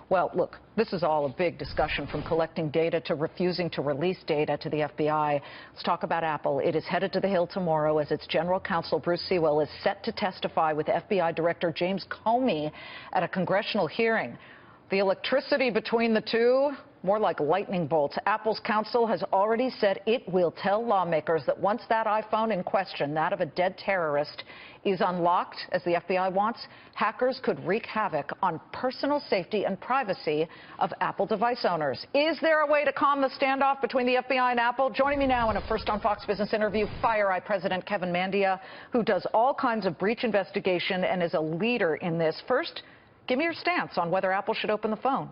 Well, look, this is all a big discussion, from collecting data to refusing to release data to the FBI. Let's talk about Apple. It is headed to the Hill tomorrow as its general counsel, Bruce Sewell, is set to testify with FBI Director James Comey at a congressional hearing. The electricity between the two, more like lightning bolts. Apple's counsel has already said it will tell lawmakers that once that iPhone in question, that of a dead terrorist, is unlocked, as the FBI wants, hackers could wreak havoc on personal safety and privacy of Apple device owners. Is there a way to calm the standoff between the FBI and Apple? Joining me now in a First on Fox Business interview, FireEye President Kevin Mandia, who does all kinds of breach investigation and is a leader in this. First, give me your stance on whether Apple should open the phone.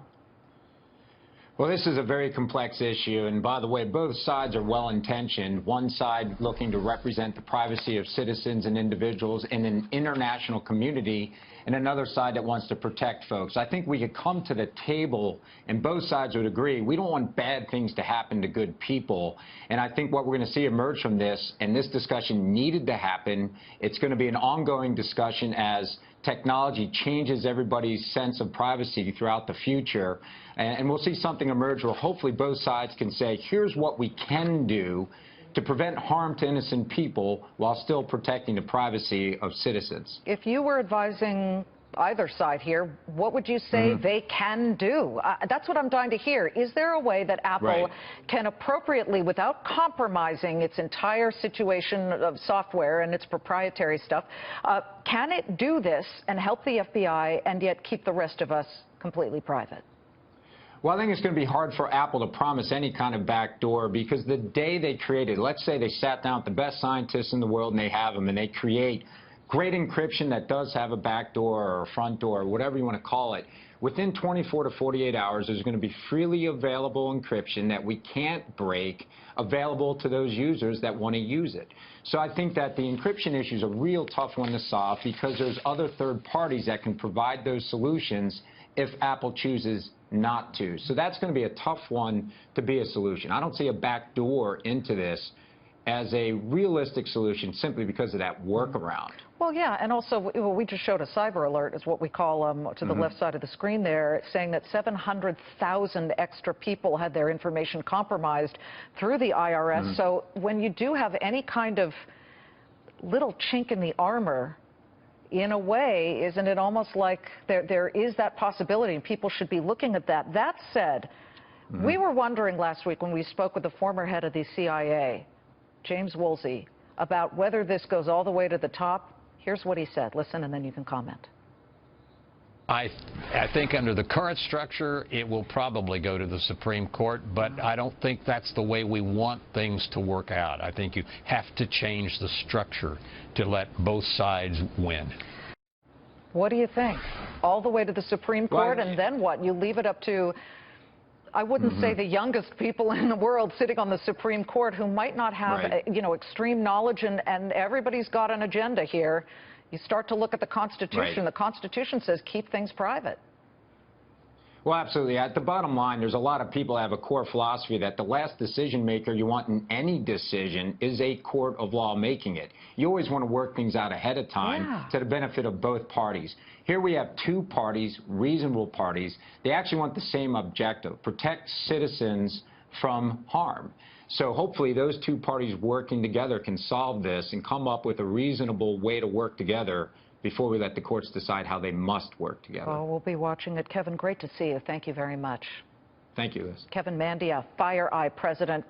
Well, this is a very complex issue, and by the way, both sides are well-intentioned. One side looking to represent the privacy of citizens and individuals in an international community, and another side that wants to protect folks. I think we could come to the table, and both sides would agree, we don't want bad things to happen to good people. And I think what we're going to see emerge from this, and this discussion needed to happen, it's going to be an ongoing discussion as technology changes everybody's sense of privacy throughout the future. And we'll see something emerge where hopefully both sides can say, here's what we can do to prevent harm to innocent people while still protecting the privacy of citizens. If you were advising either side here, what would you say they can do? That's what I'm dying to hear. Is there a way that Apple can appropriately, without compromising its entire situation of software and its proprietary stuff, can it do this and help the FBI and yet keep the rest of us completely private? Well, I think it's going to be hard for Apple to promise any kind of backdoor, because the day they created, let's say they sat down with the best scientists in the world and they have them, and they create great encryption that does have a backdoor or a front door, or whatever you want to call it, within 24 to 48 hours, there's going to be freely available encryption that we can't break, available to those users that want to use it. So I think that the encryption issue is a real tough one to solve, because there's other third parties that can provide those solutions if Apple chooses not to. So that's going to be a tough one to be a solution. I don't see a backdoor into this as a realistic solution, simply because of that workaround. Well, yeah, and also we just showed a cyber alert, is what we call to the left side of the screen there, saying that 700,000 extra people had their information compromised through the IRS. So when you do have any kind of little chink in the armor, in a way, isn't it almost like there is that possibility, and people should be looking at that? That said, we were wondering last week when we spoke with the former head of the CIA, James Woolsey, about whether this goes all the way to the top. Here's what he said. Listen, and then you can comment. I think under the current structure, it will probably go to the Supreme Court, but I don't think that's the way we want things to work out. I think you have to change the structure to let both sides win. What do you think? All the way to the Supreme Court, and then what? You leave it up to, I wouldn't say the youngest people in the world sitting on the Supreme Court, who might not have, extreme knowledge, and everybody's got an agenda here. You start to look at the Constitution. The Constitution says keep things private. Well, absolutely. At the bottom line, there's a lot of people that have a core philosophy that the last decision maker you want in any decision is a court of law making it. You always want to work things out ahead of time to the benefit of both parties. Here we have two parties, reasonable parties. They actually want the same objective: protect citizens from harm. So hopefully those two parties working together can solve this and come up with a reasonable way to work together before we let the courts decide how they must work together. Well, we'll be watching it. Kevin, great to see you. Thank you very much. Thank you, Liz. Kevin Mandia, FireEye President.